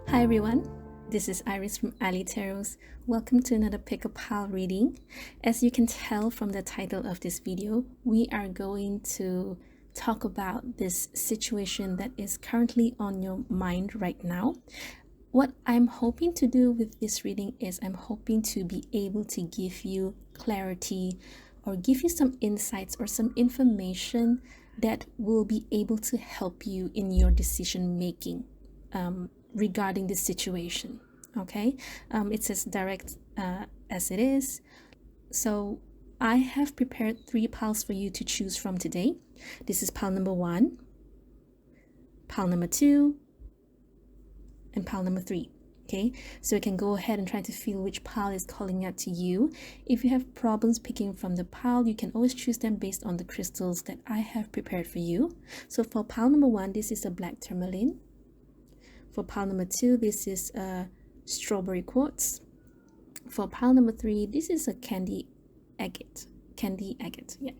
Hi everyone, this is Iris from ilee Tarots. Welcome to another pick-up pile reading. As you can tell from the title of this video, we are going to talk about this situation that is currently on your mind right now. What I'm hoping to do with this reading is I'm hoping to be able to give you clarity or give you some insights or some information that will be able to help you in your decision making regarding this situation. Okay, it's as direct as it is. So I have prepared 3 piles for you to choose from today. This is pile number 1, pile number 2, and pile number 3. Okay, so you can go ahead and try to feel which pile is calling out to you. If you have problems picking from the pile, you can always choose them based on the crystals that I have prepared for you. So for pile number 1, this is a black tourmaline. For pile number 2, this is a strawberry quartz. For pile number 3, this is a candy agate. Yeah.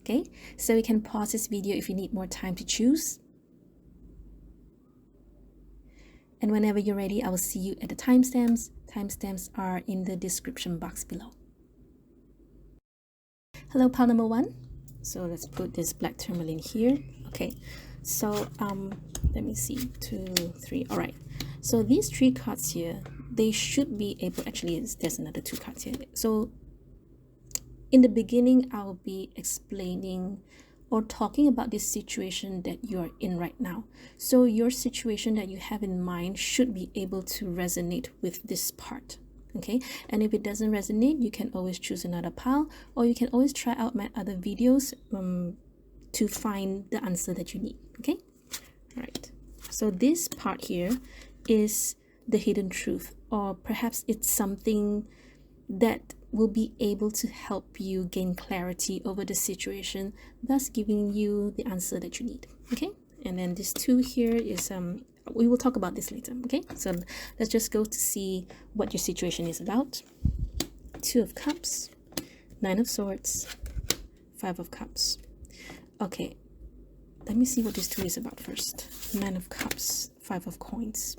Okay, so you can pause this video if you need more time to choose. And whenever you're ready, I will see you at the timestamps. Timestamps are in the description box below. Hello, pile number 1. So let's put this black tourmaline here. Okay, so let me see, 2, 3. All right, so these 3 cards here, they should be able, actually there's another 2 cards here. So in the beginning, I'll be explaining or talking about this situation that you're in right now. So your situation that you have in mind should be able to resonate with this part. Okay, and if it doesn't resonate, you can always choose another pile, or you can always try out my other videos to find the answer that you need. Okay, all right, so this part here is the hidden truth, or perhaps it's something that will be able to help you gain clarity over the situation, thus giving you the answer that you need. Okay, and then this 2 here is we will talk about this later. Okay, so let's just go to see what your situation is about. 2 of Cups, 9 of Swords, 5 of Cups. Okay, let me see what this 2 is about first. 9 of Cups, 5 of Coins.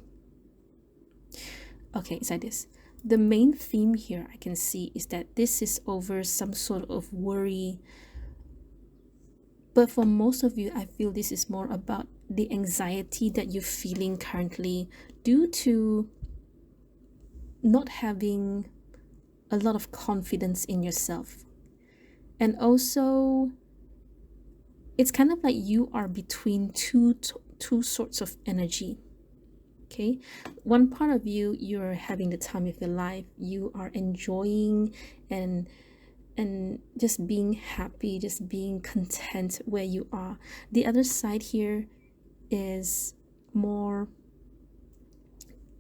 Okay, it's like this. The main theme here I can see is that this is over some sort of worry. But for most of you, I feel this is more about the anxiety that you're feeling currently due to not having a lot of confidence in yourself. And also, it's kind of like you are between two sorts of energy. Okay, one part of you, you're having the time of your life, you are enjoying and just being happy, just being content where you are. The other side here is more,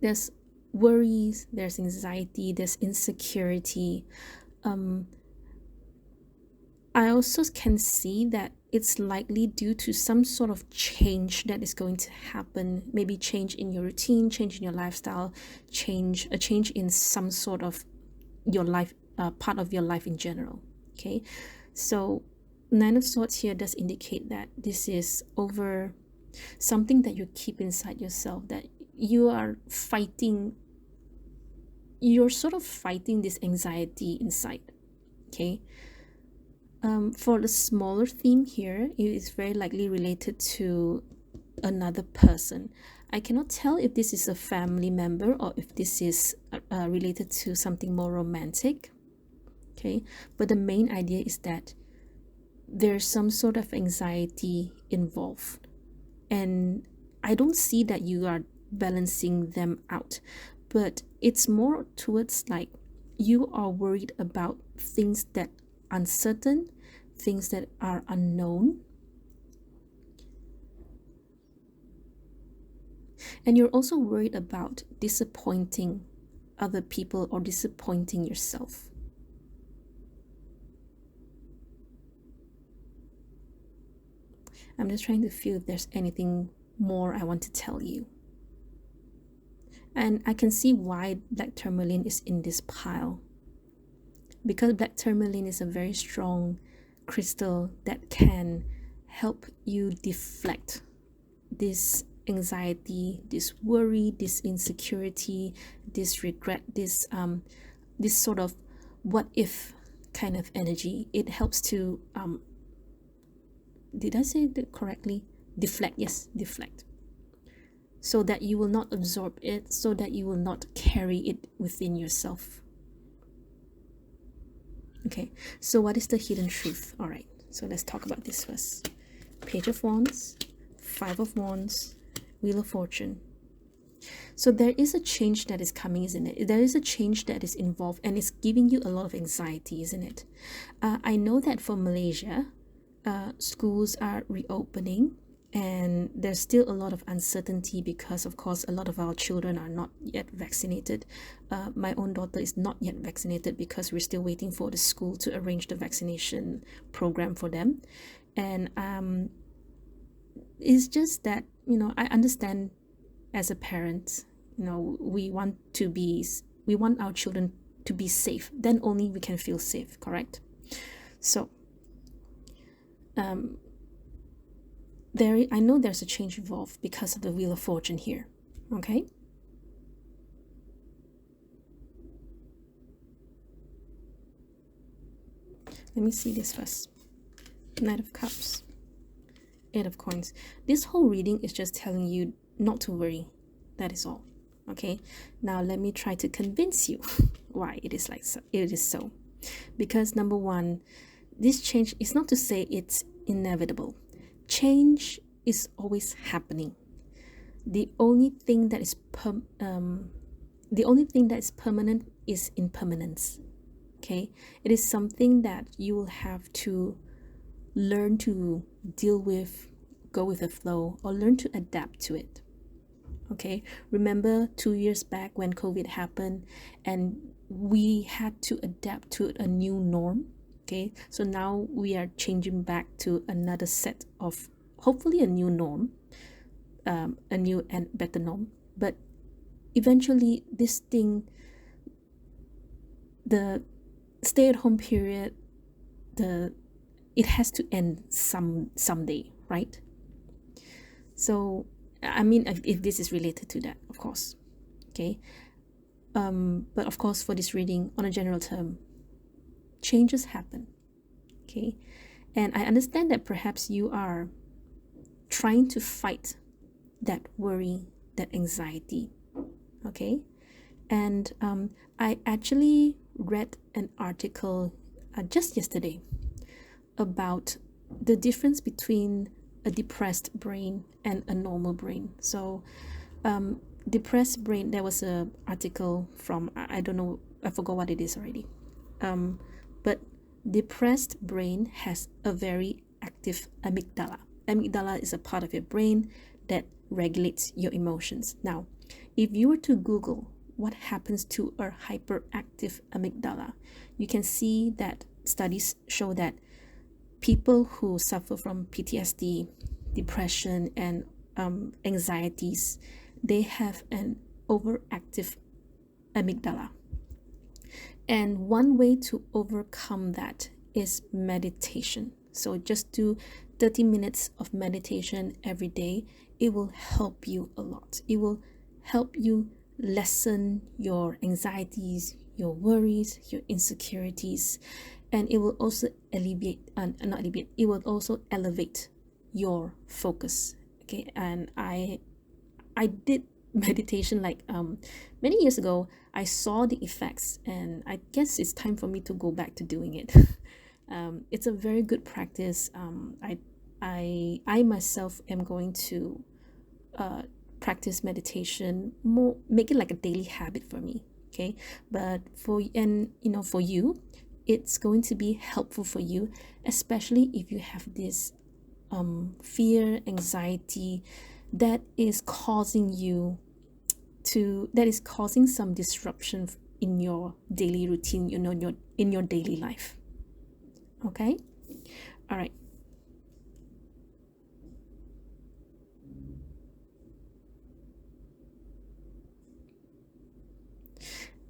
there's worries, there's anxiety, there's insecurity. I also can see that it's likely due to some sort of change that is going to happen. Maybe change in your routine, change in your lifestyle, a change in some sort of your life, part of your life in general. Okay, so 9 of Swords here does indicate that this is over something that you keep inside yourself, that you are fighting, you're sort of fighting this anxiety inside. Okay, for the smaller theme here, it is very likely related to another person. I cannot tell if this is a family member or if this is related to something more romantic. Okay, but the main idea is that there's some sort of anxiety involved, and I don't see that you are balancing them out, but it's more towards like you are worried about things that uncertain, things that are unknown, and you're also worried about disappointing other people or disappointing yourself. I'm just trying to feel if there's anything more I want to tell you. And I can see why black tourmaline is in this pile, because black tourmaline is a very strong crystal that can help you deflect this anxiety, this worry, this insecurity, this regret, this sort of what if kind of energy. It helps to did I say that correctly? Deflect, yes, deflect. So that you will not absorb it, so that you will not carry it within yourself. Okay, so what is the hidden truth? All right, so let's talk about this first. Page of Wands, Five of Wands, Wheel of Fortune. So there is a change that is coming, isn't it? There is a change that is involved, and it's giving you a lot of anxiety, isn't it? I know that for Malaysia, schools are reopening, and there's still a lot of uncertainty because, of course, a lot of our children are not yet vaccinated. My own daughter is not yet vaccinated because we're still waiting for the school to arrange the vaccination program for them. And it's just that, I understand as a parent, we want our children to be safe. Then only we can feel safe, correct? So I know there's a change involved because of the Wheel of Fortune here. Okay, let me see this first. Knight of Cups, Eight of Coins. This whole reading is just telling you not to worry. That is all. Okay, now let me try to convince you why it is like so. It is so because, number one, this change is not to say it's inevitable. Change is always happening. The only thing that is permanent is impermanence. Okay, it is something that you will have to learn to deal with, go with the flow, or learn to adapt to it. Okay, remember 2 years back when COVID happened and we had to adapt to a new norm. Okay, so now we are changing back to another set of, hopefully, a new norm, a new and better norm. But eventually this thing, the stay-at-home period, it has to end someday, right? So I mean, if this is related to that, of course. Okay, but of course, for this reading, on a general term, changes happen. Okay, and I understand that perhaps you are trying to fight that worry, that anxiety. Okay, and I actually read an article just yesterday about the difference between a depressed brain and a normal brain. So depressed brain, there was a article from, I don't know, I forgot what it is already, but depressed brain has a very active amygdala. Amygdala is a part of your brain that regulates your emotions. Now, if you were to Google what happens to a hyperactive amygdala, you can see that studies show that people who suffer from PTSD, depression, and anxieties, they have an overactive amygdala. And one way to overcome that is meditation. So just do 30 minutes of meditation every day. It will help you a lot. It will help you lessen your anxieties, your worries, your insecurities, and it will also it will also elevate your focus. Okay, and I did meditation like many years ago. I saw the effects, and I guess it's time for me to go back to doing it. It's a very good practice. I myself am going to practice meditation more, make it like a daily habit for me. Okay, but for you, it's going to be helpful for you, especially if you have this fear, anxiety that is causing some disruption in your daily routine, in your daily life. Okay, all right.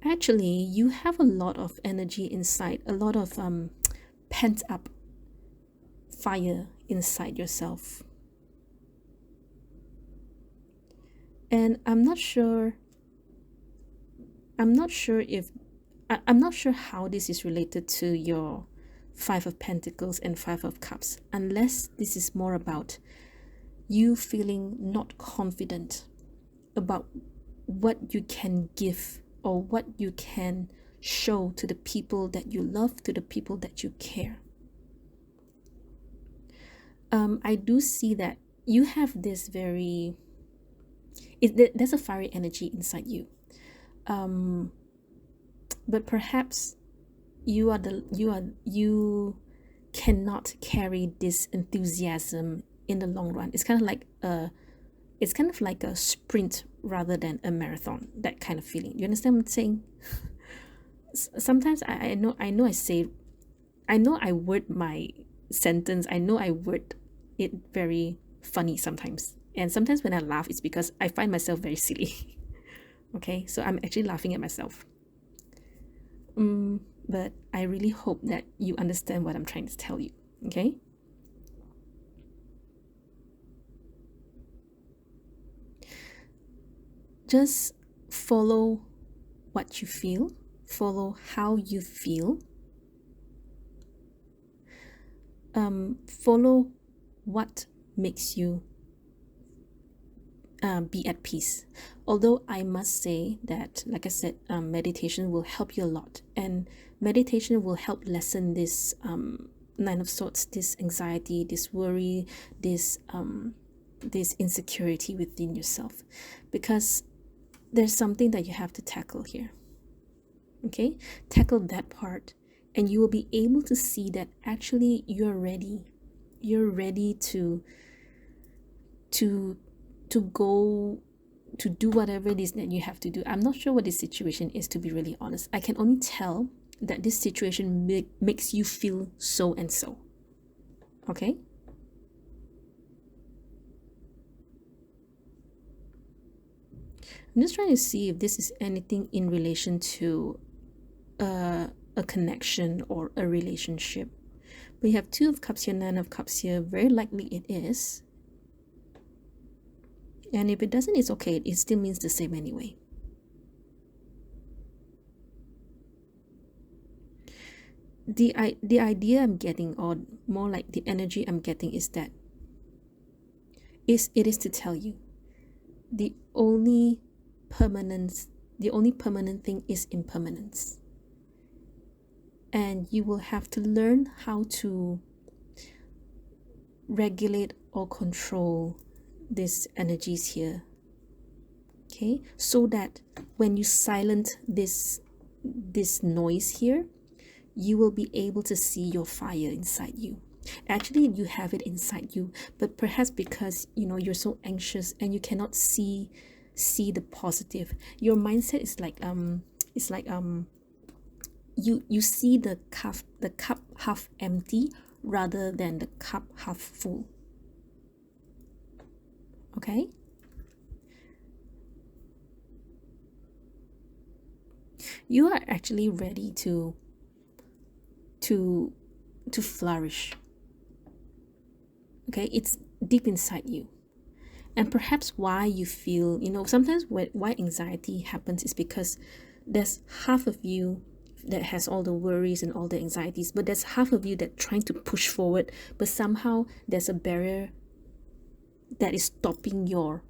Actually, you have a lot of energy inside, a lot of pent up fire inside yourself. And I'm not sure if I'm not sure how this is related to your Five of Pentacles and Five of Cups, unless this is more about you feeling not confident about what you can give or what you can show to the people that you love, to the people that you care. I do see that you have this very, there's a fiery energy inside you. But perhaps you cannot carry this enthusiasm in the long run. It's kind of like a sprint rather than a marathon, that kind of feeling. You understand what I'm saying? Sometimes I know I word my sentence, I know I word it very funny sometimes, and sometimes when I laugh it's because I find myself very silly. Okay, so I'm actually laughing at myself. But I really hope that you understand what I'm trying to tell you. Okay, just follow what you feel, follow how you feel, follow what makes you be at peace. Although I must say that, like I said, meditation will help you a lot, and meditation will help lessen this Nine of Swords, this anxiety, this worry, this insecurity within yourself, because there's something that you have to tackle here. Okay, tackle that part, and you will be able to see that actually you're ready to go to do whatever it is that you have to do. I'm not sure what this situation is, to be really honest. I can only tell that this situation makes you feel so and so. Okay, I'm just trying to see if this is anything in relation to a connection or a relationship. We have Two of Cups here, Nine of Cups here. Very likely it is. And if it doesn't, it's okay. It still means the same anyway. The idea I'm getting, or more like the energy I'm getting, is that it is to tell you the only permanent thing is impermanence. And you will have to learn how to regulate or control these energies here, okay, so that when you silence this noise here, you will be able to see your fire inside you. Actually, you have it inside you, but perhaps because you're so anxious and you cannot see the positive, your mindset is like you see the cup half empty rather than the cup half full. Okay, you are actually ready to flourish. Okay, it's deep inside you. And perhaps why you feel, sometimes why anxiety happens is because there's half of you that has all the worries and all the anxieties, but there's half of you that trying to push forward, but somehow there's a barrier that is stopping your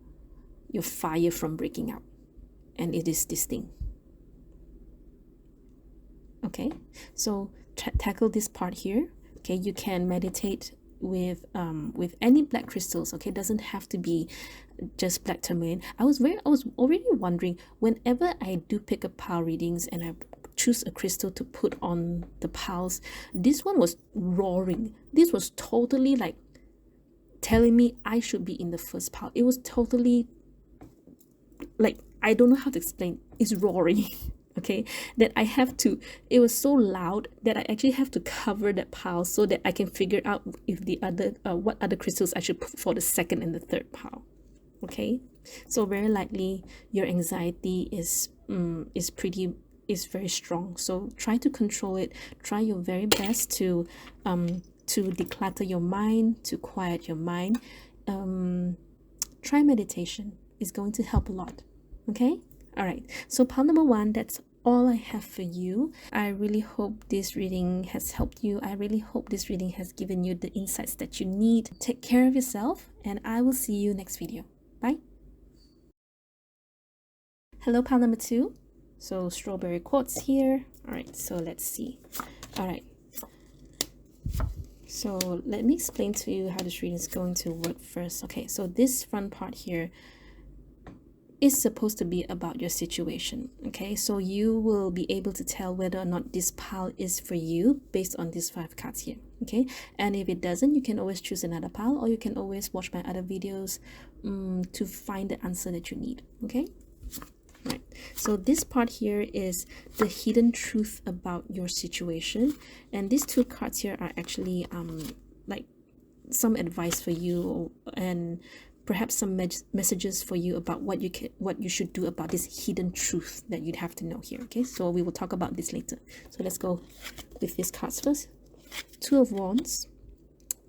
fire from breaking out, and it is this thing. Okay, so tackle this part here. Okay, you can meditate with any black crystals. Okay, it doesn't have to be just black tourmaline. I was already wondering, whenever I do pick up pile readings and I choose a crystal to put on the piles, this one was roaring. This was totally like telling me I should be in the first pile. It was totally like, I don't know how to explain. It's roaring. Okay, that I have to, it was so loud that I actually have to cover that pile so that I can figure out if the other what other crystals I should put for the second and the third pile. Okay, so very likely your anxiety is very strong, so try to control it. Try your very best to declutter your mind, to quiet your mind. Try meditation. is going to help a lot. Okay? All right. So pile number 1, that's all I have for you. I really hope this reading has helped you. I really hope this reading has given you the insights that you need. Take care of yourself, and I will see you next video. Bye. Hello, pile number 2. So strawberry quartz here. All right, so let's see. All right. So let me explain to you how this reading is going to work first. Okay, so this front part here is supposed to be about your situation. Okay, so you will be able to tell whether or not this pile is for you based on these 5 cards here. Okay, and if it doesn't, you can always choose another pile, or you can always watch my other videos to find the answer that you need. Okay, right. So this part here is the hidden truth about your situation, and these 2 cards here are actually like some advice for you, and perhaps some messages for you about what you should do about this hidden truth that you'd have to know here. Okay, so we will talk about this later. So let's go with these cards first. 2 of Wands,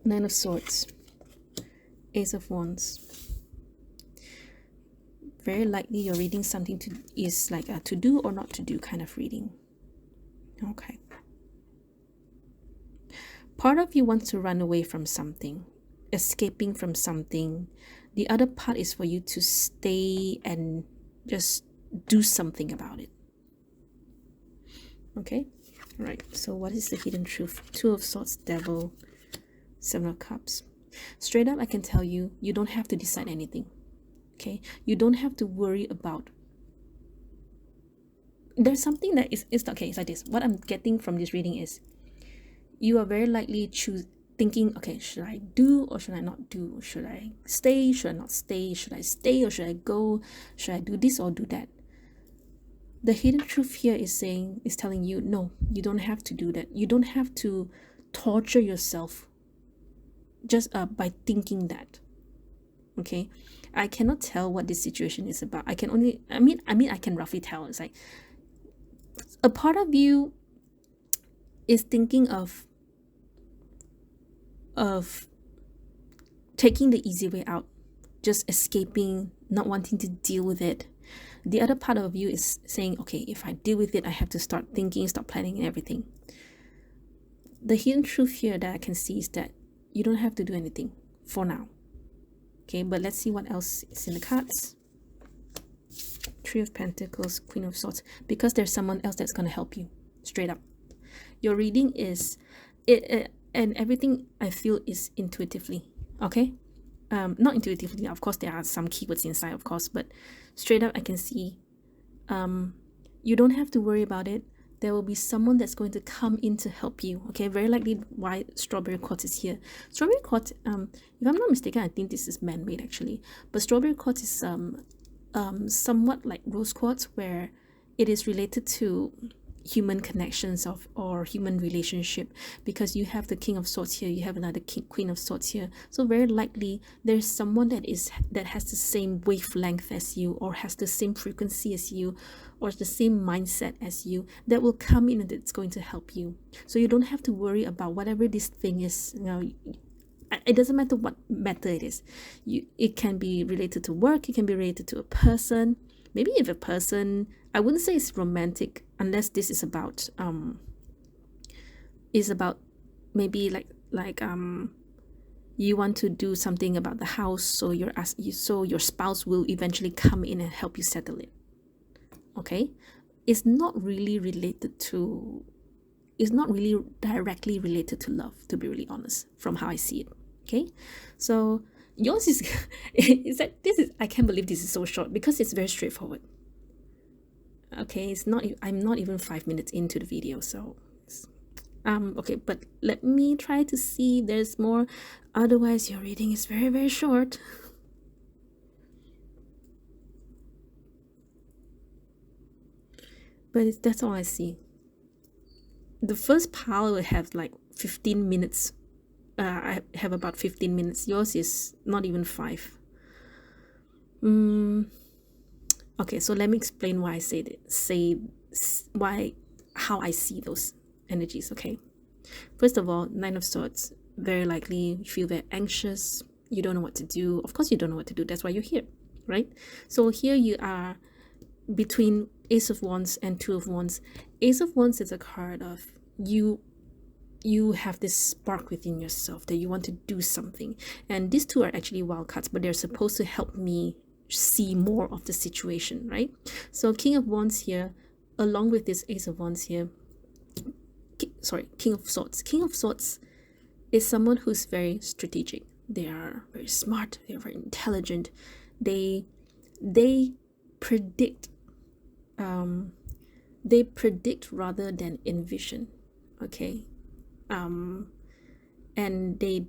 9 of Swords, Ace of Wands. Very likely you're reading something is like a to do or not to do kind of reading. Okay. Part of you wants to run away from something, escaping from something. The other part is for you to stay and just do something about it. Okay, right. So what is the hidden truth? 2 of Swords, Devil, 7 of Cups. Straight up, I can tell you, you don't have to decide anything. Okay, you don't have to worry about. There's something that is okay. It's like this. What I'm getting from this reading is, you are very likely thinking, okay, should I do or should I not do? Should I stay? Should I not stay? Should I stay or should I go? Should I do this or do that? The hidden truth here is telling you, no, you don't have to do that. You don't have to torture yourself just by thinking that. Okay, I cannot tell what this situation is about. I can roughly tell. It's like a part of you is thinking of taking the easy way out, just escaping, not wanting to deal with it. The other part of you is saying, okay, if I deal with it, I have to start thinking, start planning and everything. The hidden truth here that I can see is that you don't have to do anything for now. Okay, but let's see what else is in the cards. 3 of Pentacles, Queen of Swords, because there's someone else that's going to help you. Straight up, your reading is and everything I feel is intuitively. Okay, not intuitively, of course there are some keywords inside, of course, but straight up I can see you don't have to worry about it. There will be someone that's going to come in to help you. Okay, very likely why strawberry quartz is here. Strawberry quartz, if I'm not mistaken, I think this is man-made actually, but strawberry quartz is somewhat like rose quartz, where it is related to human connections or human relationship, because you have the King of Swords here, you have another Queen of Swords here. So very likely there's someone that has the same wavelength as you, or has the same frequency as you, or the same mindset as you, that will come in and that's going to help you. So you don't have to worry about whatever this thing is. You know, it doesn't matter what matter it is. It can be related to work, it can be related to a person. Maybe if a person, I wouldn't say it's romantic, unless this is about maybe like you want to do something about the house, so your spouse will eventually come in and help you settle it. Okay, it's not really directly related to love, to be really honest, from how I see it. Okay, so yours is I can't believe this is so short, because it's very straightforward. Okay, I'm not even 5 minutes into the video, so okay, but let me try to see if there's more. Otherwise your reading is very, very short. But that's all I see. The first pile will have like 15 minutes. I have about 15 minutes. Yours is not even 5. Okay, so let me explain why I how I see those energies. Okay, first of all, 9 of Swords, very likely you feel very anxious. You don't know what to do. Of course you don't know what to do, that's why you're here. right? So here you are between Ace of Wands and Two of Wands. Ace of Wands is a card of you have this spark within yourself that you want to do something, and these two are actually wild cards, but they're supposed to help me see more of the situation, right? So King of Wands here, along with this Ace of Wands here, King of Swords. King of Swords is someone who's very strategic. They are very smart, they're very intelligent. They predict they predict rather than envision. Okay. And they,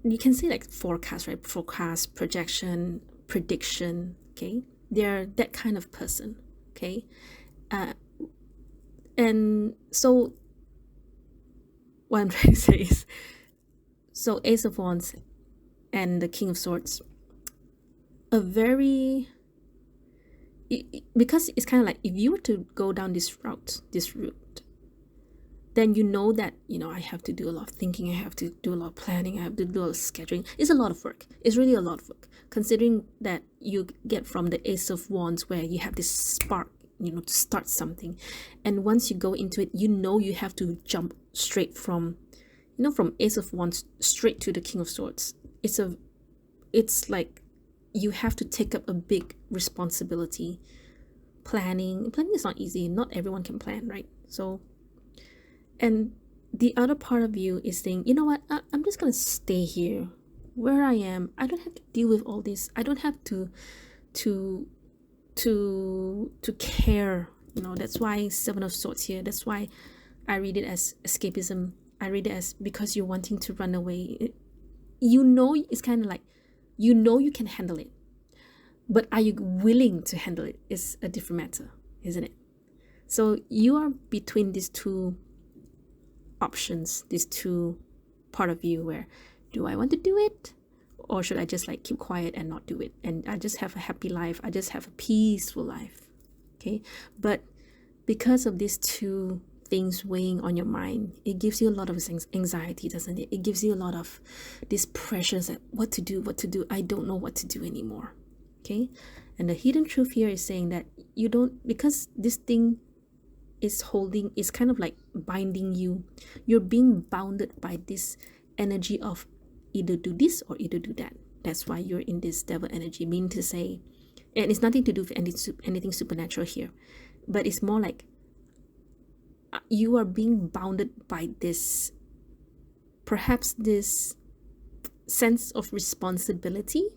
you can say like forecast, right? Forecast, projection, prediction. Okay, they're that kind of person. Okay. And so what I'm trying to say is, so Ace of Wands and the King of Swords, a very, because it's kind of like, if you were to go down this route, then you know that, you know, I have to do a lot of thinking, I have to do a lot of planning, I have to do a lot of scheduling. It's a lot of work. It's really a lot of work, considering that you get from the Ace of Wands where you have this spark, you know, to start something. And once you go into it, you know, you have to jump straight from, you know, from Ace of Wands straight to the King of Swords. It's like you have to take up a big responsibility. Planning is not easy. Not everyone can plan, right? So, and the other part of you is saying, you know what, I'm just gonna stay here where I am. I don't have to deal with all this. I don't have to care, you know. That's why Seven of Swords here. That's why I read it as escapism. I read it as because you're wanting to run away. You know, it's kind of like, you know, you can handle it, but are you willing to handle it is a different matter, isn't it? So you are between these two options, these two part of you, where do I want to do it, or should I just like keep quiet and not do it, and I just have a happy life, I just have a peaceful life? Okay, but because of these two things weighing on your mind, it gives you a lot of anxiety, doesn't it? It gives you a lot of this pressures that what to do, I don't know what to do anymore. Okay, and the hidden truth here is saying that you don't, because this thing is kind of like binding you. You're being bounded by this energy of either do this or either do that. That's why you're in this devil energy, meaning to say, and it's nothing to do with anything supernatural here, but it's more like you are being bounded by this, perhaps this sense of responsibility,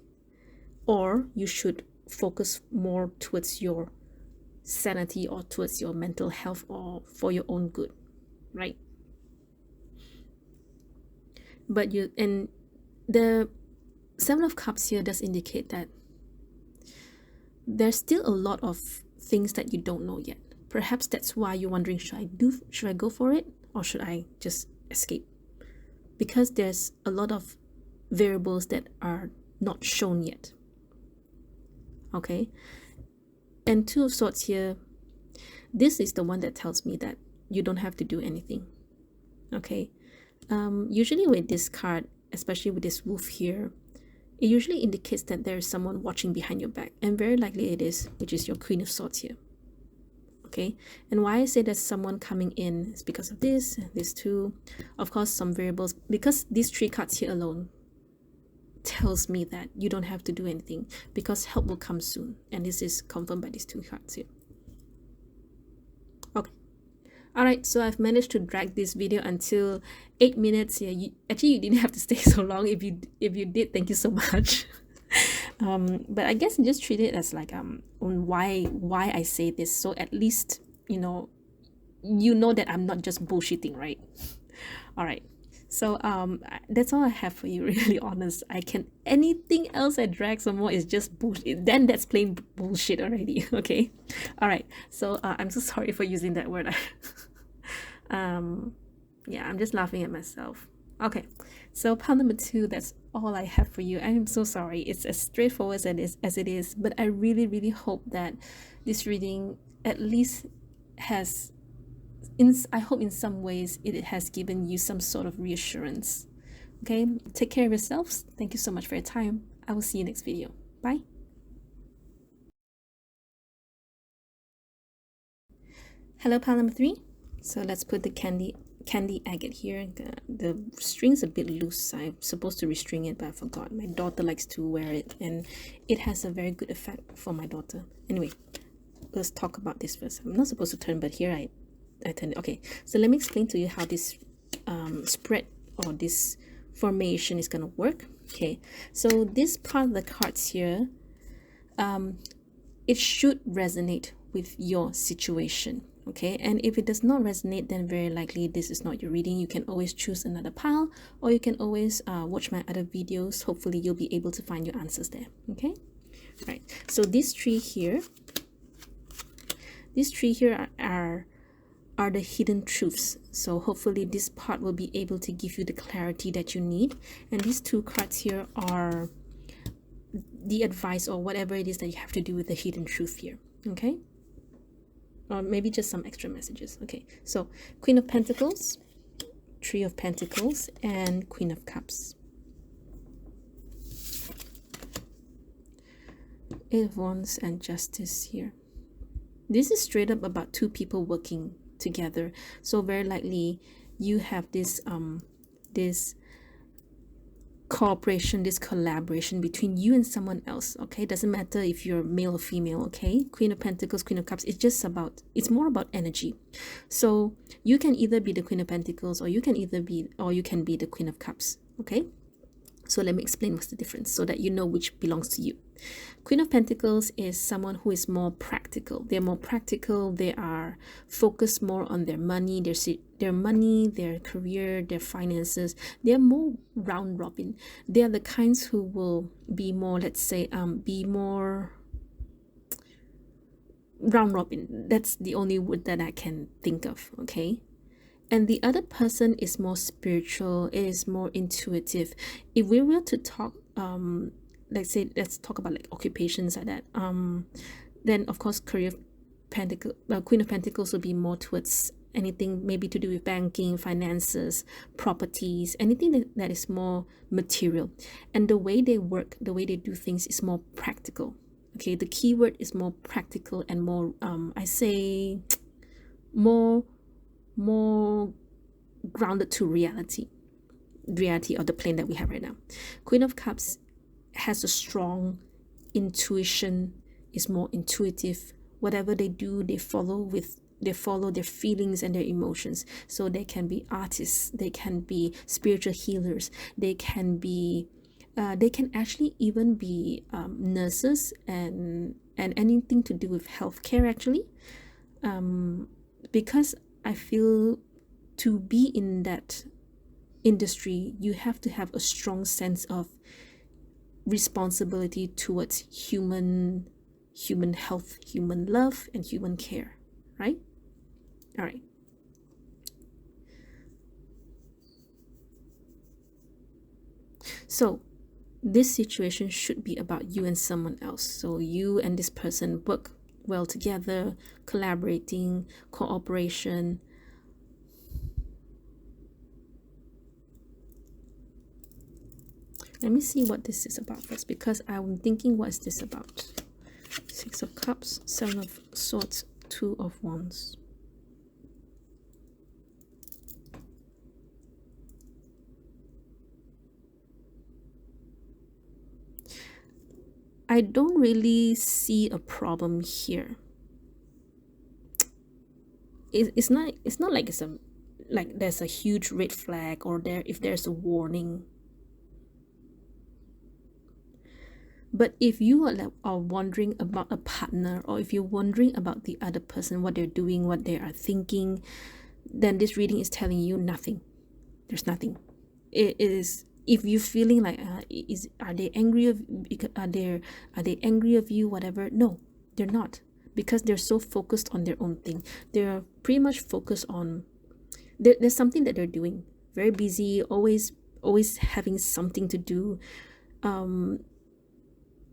or you should focus more towards your sanity or towards your mental health or for your own good, right? But you, and the Seven of Cups here does indicate that there's still a lot of things that you don't know yet. Perhaps that's why you're wondering, should I go for it, or should I just escape? Because there's a lot of variables that are not shown yet. Okay, and Two of Swords here, this is the one that tells me that you don't have to do anything. Okay, usually with this card, especially with this wolf here, it usually indicates that there is someone watching behind your back, and very likely it is, which is your Queen of Swords here. Okay, and why I say there's someone coming in is because of this too. Of course, some variables, because these three cards here alone tells me that you don't have to do anything, because help will come soon, and this is confirmed by these two cards here. Okay, all right, so I've managed to drag this video until 8 minutes here. You didn't have to stay so long. If you did, thank you so much. But I guess just treat it as like on why I say this, so at least you know that I'm not just bullshitting, right? All right, so that's all I have for you, really honest. Anything else I drag some more is just bullshit, then that's plain bullshit already. Okay, all right, so I'm so sorry for using that word. Yeah, I'm just laughing at myself. Okay, so pile number 2, that's all I have for you. I am so sorry. It's as straightforward as it is, but I really hope that this reading at least has, I hope in some ways it has given you some sort of reassurance. Okay, take care of yourselves. Thank you so much for your time. I will see you next video. Bye. Hello, pile number 3. So let's put the candy agate here. The string's a bit loose. I'm supposed to restring it, but I forgot. My daughter likes to wear it, and it has a very good effect for my daughter. Anyway, let's talk about this first. I'm not supposed to turn, but here I turn it. Okay, so let me explain to you how this spread or this formation is gonna work. Okay, so this part of the cards here, it should resonate with your situation. Okay, and if it does not resonate, then very likely this is not your reading. You can always choose another pile, or you can always watch my other videos. Hopefully you'll be able to find your answers there. Okay, right, so these three here are the hidden truths. So hopefully this part will be able to give you the clarity that you need. And these two cards here are the advice or whatever it is that you have to do with the hidden truth here. Okay, or maybe just some extra messages. Okay, so Queen of Pentacles, Three of Pentacles, and Queen of Cups. Eight of Wands and Justice here. This is straight up about two people working together. So very likely you have this this cooperation, this collaboration between you and someone else. Okay, doesn't matter if you're male or female. Okay, Queen of Pentacles, Queen of Cups, it's more about energy. So you can either be the Queen of Pentacles, or you can be the Queen of Cups. Okay, so let me explain what's the difference so that you know which belongs to you. Queen of Pentacles is someone who is more practical. They're more practical. They are focused more on their money, their career, their finances. They're more round robin. They are the kinds who will be more, let's say, be more round robin. That's the only word that I can think of. Okay. And the other person is more spiritual. It is more intuitive. If we were to talk, let's talk about like occupations like that. Then of course, Queen of Pentacles will be more towards anything maybe to do with banking, finances, properties, anything that is more material. And the way they work, the way they do things is more practical. Okay, the key word is more practical and more, I say, more grounded to reality of the plane that we have right now. Queen of Cups has a strong intuition, is more intuitive. Whatever they do, they follow their feelings and their emotions. So they can be artists, they can be spiritual healers, they can actually even be nurses and anything to do with healthcare actually, because I feel to be in that industry, you have to have a strong sense of responsibility towards human health, human love, and human care, right? All right. So this situation should be about you and someone else. So you and this person work well together, collaborating, cooperation. Let me see what this is about first, because I'm thinking, what is this about? Six of Cups, Seven of Swords, Two of Wands. I don't really see a problem here. It's not like there's a huge red flag, or if there's a warning. But if you are wondering about a partner, or if you're wondering about the other person, what they're doing, what they are thinking, then this reading is telling you nothing. There's nothing. It is, if you're feeling like are they angry of you, whatever? No, they're not, because they're so focused on their own thing. They're pretty much focused on there's something that they're doing, very busy, always having something to do.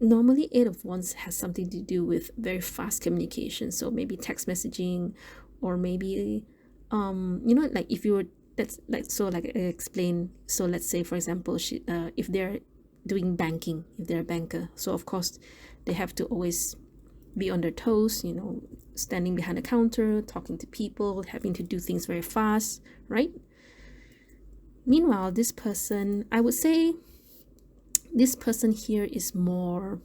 Normally Eight of Wands has something to do with very fast communication, so maybe text messaging, or maybe like if you were, that's like, so like I explained, so let's say for example if they're doing banking, if they're a banker, so of course they have to always be on their toes, standing behind the counter, talking to people, having to do things very fast, right? Meanwhile, this person, I would say this person here is more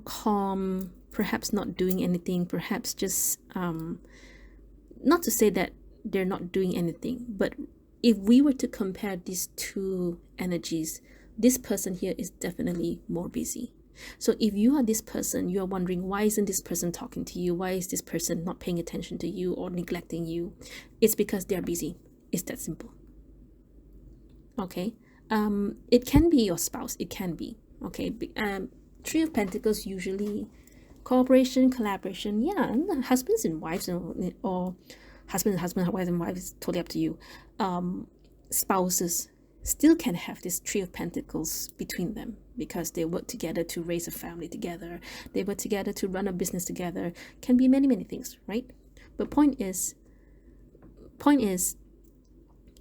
calm, perhaps not doing anything, perhaps just not to say that they're not doing anything, but if we were to compare these two energies, this person here is definitely more busy. So if you are this person, you are wondering, why isn't this person talking to you? Why is this person not paying attention to you or neglecting you? It's because they're busy. It's that simple. Okay. It can be your spouse. It can be. Okay. Three of Pentacles, usually cooperation, collaboration. Yeah, husbands and wives, or husband, wife and wife, is totally up to you. Spouses still can have this Three of Pentacles between them because they work together to raise a family together. They work together to run a business together. Can be many things, right? But point is,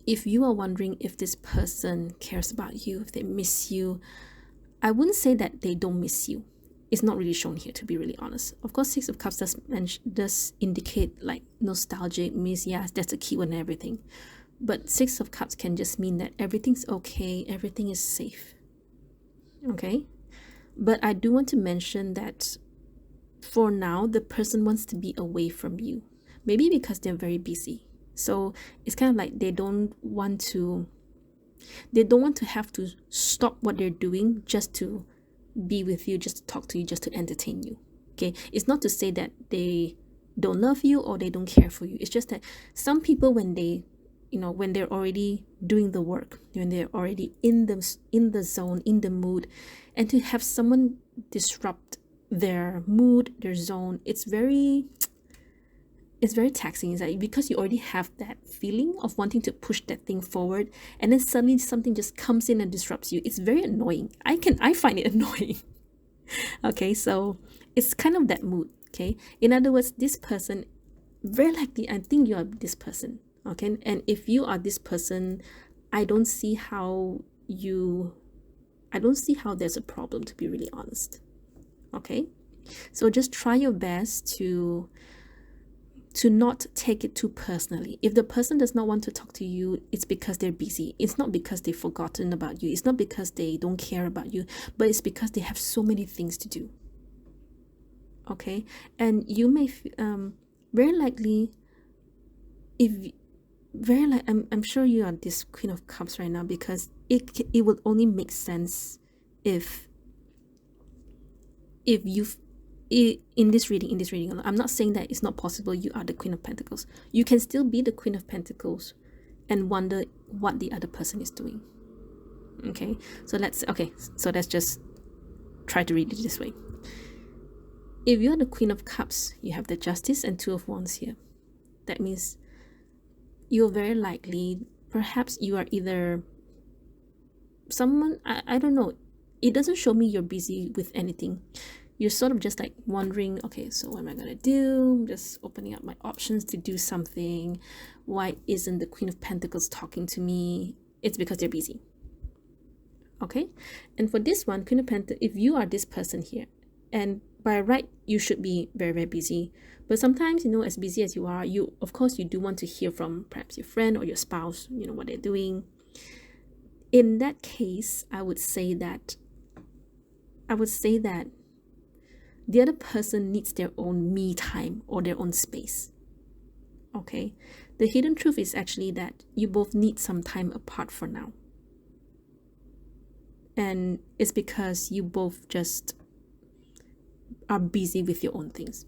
if you are wondering if this person cares about you, if they miss you, I wouldn't say that they don't miss you. It's not really shown here, to be really honest. Of course, Six of Cups does indicate like nostalgic, miss. Yes, that's a key word and everything. But Six of Cups can just mean that everything's okay, everything is safe. Okay? But I do want to mention that for now, the person wants to be away from you. Maybe because they're very busy. So it's kind of like they don't want to have to stop what they're doing just to be with you, just to talk to you, just to entertain you. Okay? It's not to say that they don't love you or they don't care for you. It's just that some people, when they're already doing the work, when they're already in the zone, in the mood, and to have someone disrupt their mood, their zone, it's very taxing. It's like, because you already have that feeling of wanting to push that thing forward, and then suddenly something just comes in and disrupts you. It's very annoying. I find it annoying. Okay, so it's kind of that mood. Okay, in other words, this person, very likely, I think you are this person. Okay, and if you are this person, I don't see how there's a problem, to be really honest. Okay, so just try your best to not take it too personally. If the person does not want to talk to you, it's because they're busy. It's not because they've forgotten about you. It's not because they don't care about you, but it's because they have so many things to do. Okay, and you may very likely, I'm sure you are this Queen of Cups right now, because it will only make sense if you've in this reading. I'm not saying that it's not possible you are the Queen of Pentacles. You can still be the Queen of Pentacles and wonder what the other person is doing. Okay, so let's just try to read it this way. If you're the Queen of Cups, you have the Justice and Two of Wands here. That means you're very likely, perhaps you are either someone, I don't know, it doesn't show me you're busy with anything. You're sort of just like wondering, okay, so what am I gonna do? I'm just opening up my options to do something. Why isn't the Queen of Pentacles talking to me? It's because they're busy. Okay, and for this one, Queen of Pentacles, if you are this person here, and by right, you should be very busy. But sometimes, as busy as you are, of course you do want to hear from perhaps your friend or your spouse, what they're doing. In that case, I would say that the other person needs their own me time or their own space. Okay, the hidden truth is actually that you both need some time apart for now. And it's because you both just are busy with your own things.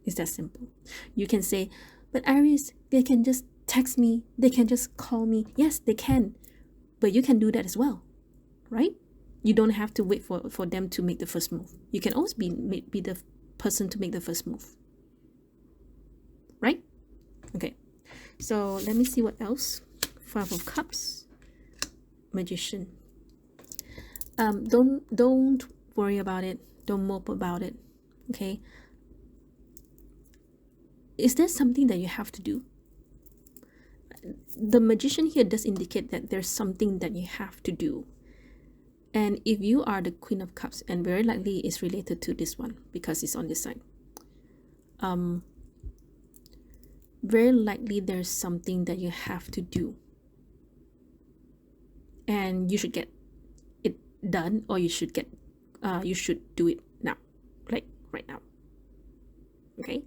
It's that simple. You can say, but Iris, they can just text me, they can just call me. Yes, they can, but you can do that as well, right? You don't have to wait for them to make the first move. You can always be the person to make the first move, right? Okay, so let me see what else. Five of Cups, Magician. Don't worry about it. Don't mope about it. Okay. Is there something that you have to do? The Magician here does indicate that there's something that you have to do. And if you are the Queen of Cups, and very likely it's related to this one because it's on this side, very likely there's something that you have to do, and you should get it done, or you should do it now, like right now. Okay.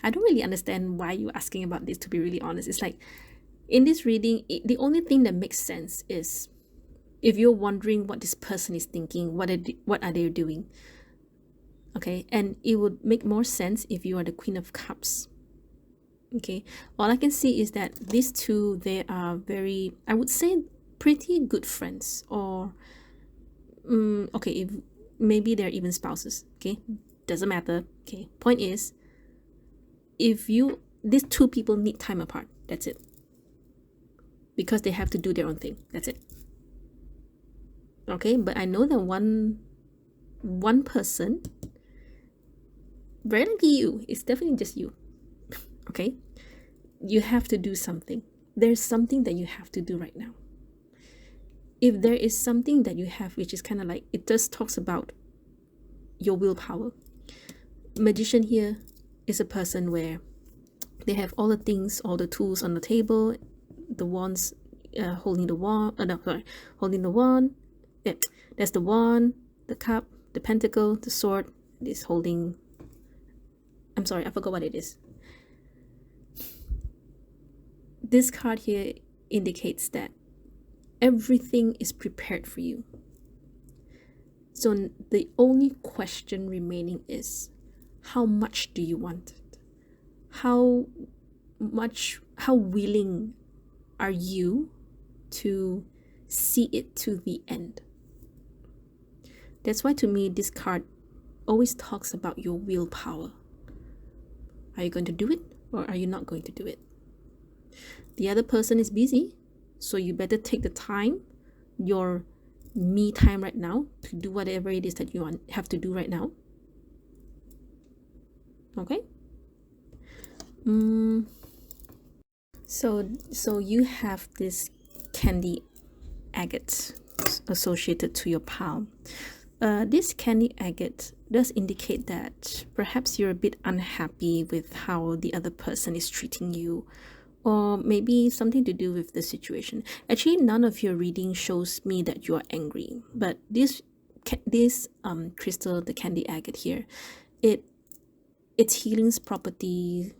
I don't really understand why you're asking about this, to be really honest. It's like, in this reading, the only thing that makes sense is if you're wondering what this person is thinking, what are they doing. Okay, and it would make more sense if you are the Queen of Cups. Okay, all I can see is that these two, they are very, I would say, pretty good friends, or okay, if maybe they're even spouses. Okay, doesn't matter. Okay, point is, these two people need time apart. That's it, because they have to do their own thing. That's it. Okay, but I know that one person, very likely you, it's definitely just you. Okay, you have to do something. There's something that you have to do right now. If there is something that you have, which is kind of like, it just talks about your willpower. Magician here is a person where they have all the things, all the tools on the table, the wands, holding the wand, holding the wand. Yeah, there's the wand, the cup, the pentacle, the sword. This holding, I'm sorry, I forgot what it is. This card here indicates that everything is prepared for you. So the only question remaining is, how much do you want it? How willing are you to see it to the end? That's why, to me, this card always talks about your willpower. Are you going to do it, or are you not going to do it? The other person is busy, so you better take the time, your me time right now, to do whatever it is that you have to do right now. Okay. So you have this candy agate associated to your palm. This candy agate does indicate that perhaps you're a bit unhappy with how the other person is treating you, or maybe something to do with the situation. Actually, none of your reading shows me that you are angry, but this crystal, the candy agate here, its healing property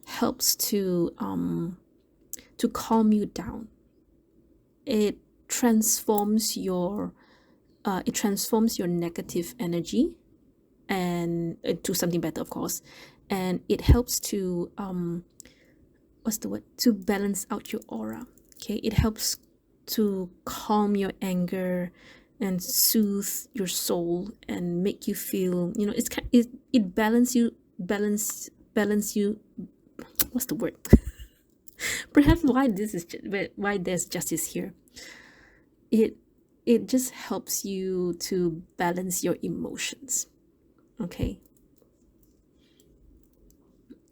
helps to calm you down. It transforms your negative energy and to something better, of course, and it helps to to balance out your aura. Okay, it helps to calm your anger and soothe your soul and make you feel, it balance you. What's the word? Perhaps why there's justice here. It just helps you to balance your emotions. Okay.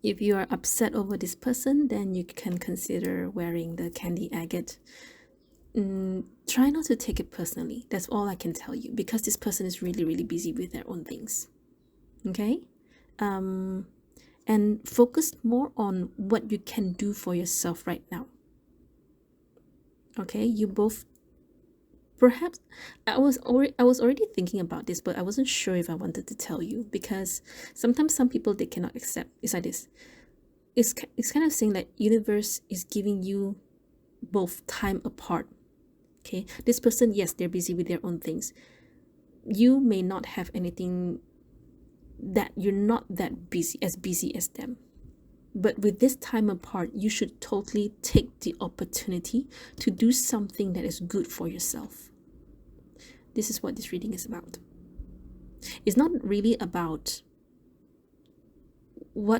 If you are upset over this person, then you can consider wearing the candy agate. Try not to take it personally. That's all I can tell you, because this person is really, really busy with their own things. Okay? And focus more on what you can do for yourself right now. Okay? You both, perhaps, I was already thinking about this, but I wasn't sure if I wanted to tell you, because sometimes some people, they cannot accept. It's like this. It's kind of saying that universe is giving you both time apart. Okay, this person, yes, they're busy with their own things. You may not have anything, that you're not that busy as them. But with this time apart, you should totally take the opportunity to do something that is good for yourself. This is what this reading is about. It's not really about why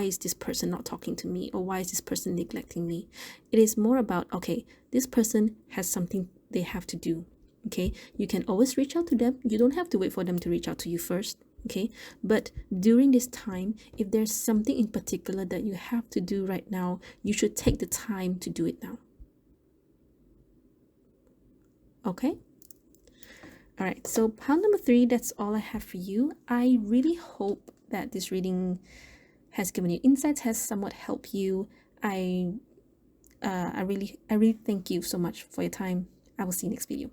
is this person not talking to me, or why is this person neglecting me. It is more about, okay, this person has something they have to do. Okay, you can always reach out to them. You don't have to wait for them to reach out to you first. okay? But during this time, if there's something in particular that you have to do right now, you should take the time to do it now. Okay? All right, so pile number 3, that's all I have for you. I really hope that this reading has given you insights, has somewhat helped you. I really thank you so much for your time. I will see you next video.